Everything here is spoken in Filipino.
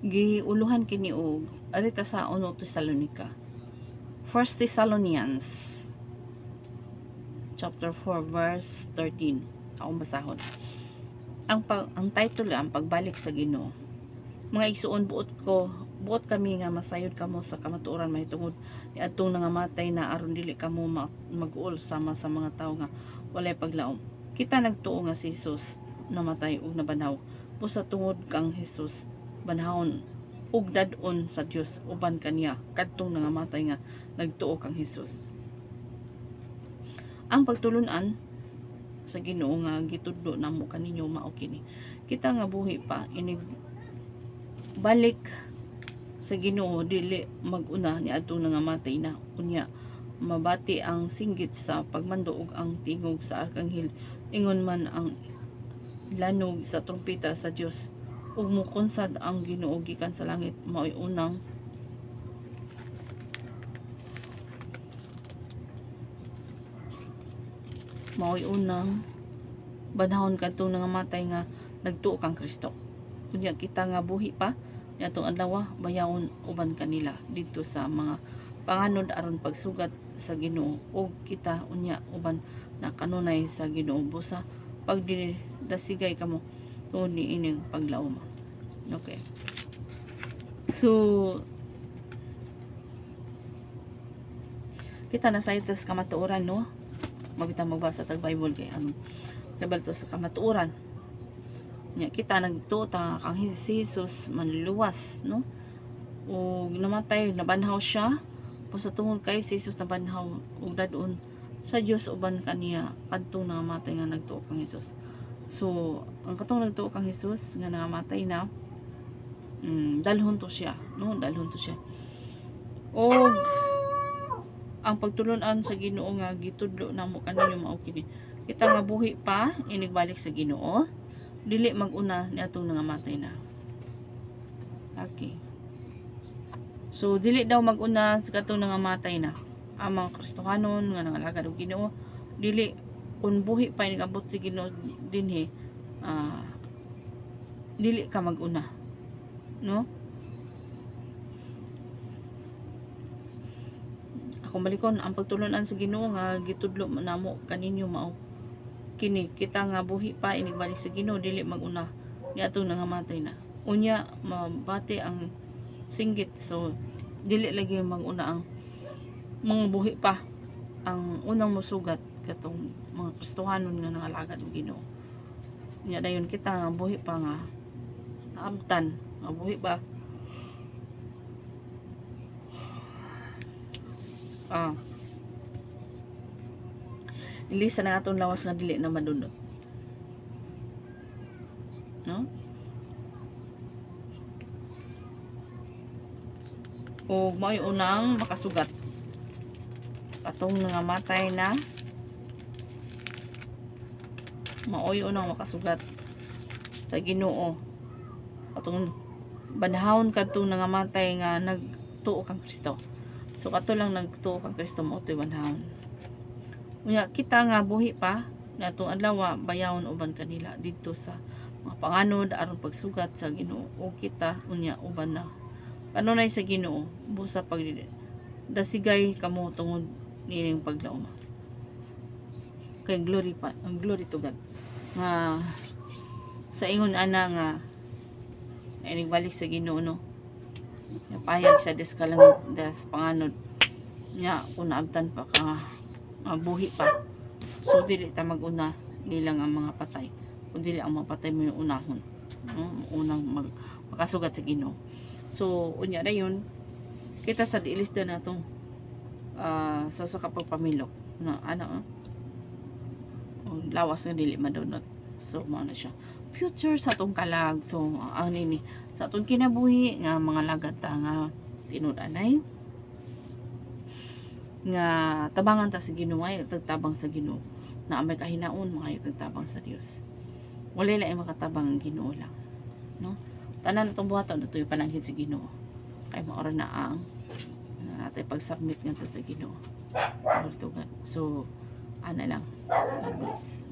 giuluhan kini og arita sa 1 Tesalonica. 1 Thessalonians chapter 4 verse 13. Akong basahon. Ang title ang pagbalik sa Ginoo. Mga igsuon, buot kami nga masayod kamo sa kamatuoran mahitungod ni adtong nangamatay na aron dili kamo mag-uol sama sa mga tawo nga walay paglaom. Kita nagtuo nga si Jesus namatay ug nabanhaw. Busa tungod kang Jesus banhawon ug dadon sa Dios uban kaniya kadtong nangamatay nga nagtuo kang Jesus. Ang pagtulun-an sa Ginoo nga gitudlo namo kaninyo mao kini. Kita nga buhi pa inig balik sa Ginoo dili mag-una ni adtong nangamatay na. Unya mabati ang singgit sa pagmando ug ang tingog sa arkanghel ingon man ang lanog sa trumpeta sa Dios ug mukunsad ang Ginoo gikan sa langit. Mao'y unang banhawon kadtong nangamatay nga nagtuo kang Kristo. Unya kita nga buhi pa niadtong adlaw bayawon uban kanila dito sa mga panganod aron pagsugat sa Ginoo ug kita unya uban na kanunay sa Ginoo busa pagdasigay kamo tungod ni ining paglaom. Okay. So kita na sa itas kamatuoran no. Mabitang magbasa tag Bible kay kabal to sa kamatuoran. Nya kita nagtuo ta kang si Jesus manluwas no. Ug namatay nabanhaw siya. Pusa tungod kay si Jesus nabanhaw ug dadon sa Dios uban kaniya kadtong nangamatay nga nagtuo kang Jesus. So ang katong nagtuo kang Jesus nga nangamatay na dalhon to siya no, dalhon to siya. Og ang pagtulon-an sa Ginoo nga gitudlo namo kaninyo mao kini. Kita nga buhi pa inigbalik sa Ginoo dili mag-una ni atong nangamatay na. Okay. So dili daw mag-una sa katong nangamatay na. Ang mga Kristohanon nga nangalagad og Ginoo dili kun buhi pa inigabot sa Ginoo dinhi dili ka mag-una. No? Akong balikon ang pagtulon-an sa Ginoo nga gitudlo namo kaninyo mao kini. Kita nga buhi pa inigbalik sa Ginoo dili mag-una ni atong nangamatay na. Unya mabati ang singgit. So dili lagi mag-una ang mga buhi pa ang unang musugat katong mga Kristohanon nga nangalagad og Ginoo. Nya dayon kita nga buhi pa nga naabtan nga buhi ba ilisa na atong lawas nga dili na madunot no. O mao'y unang makasugat atong nangamatay na mao'y unang makasugat sa Ginoo atong banhawon kadtong nangamatay nga nagtuo kang Kristo. So kato lang nagtuo kang Kristo mo to'y banhawon. Unya kita nga buhi pa na atong adlaw bayawon uban kanila dito sa mga panganod aron pagsugat sa Ginoo o kita unya uban na kanunay sa Ginoo busa pag dasigay kamo tungod nining paglaom. Kay glory pa, ang glory to God nga sa ingon ana nga inigbalik sa Ginoo no. Napayag sa deskalang das panganod nya kung naabtan pa ka buhi pa. So dili ta mag-una nilang ang mga patay. Kung dili ang mga patay mo yung unahon. Unang makasugat sa Ginoo. So unya na yun kita sa diilisda na itong sa kapagpamilok na lawas nga dili madunot. So mao na siya future sa atong kalag. So ang nini sa atong kinabuhi nga mga lagata nga tinud-anay nga tabangan ta sa Ginoo ay tagtabang sa Ginoo na may kahinaon mga tagtabang sa Dios. Wala lang makatabang ang Ginoo lang no. Tanan natong buhaton natuyo pananghid sa Ginoo kay maora na ang natay pag-submit ngadto sa Ginoo. So ana lang. God bless.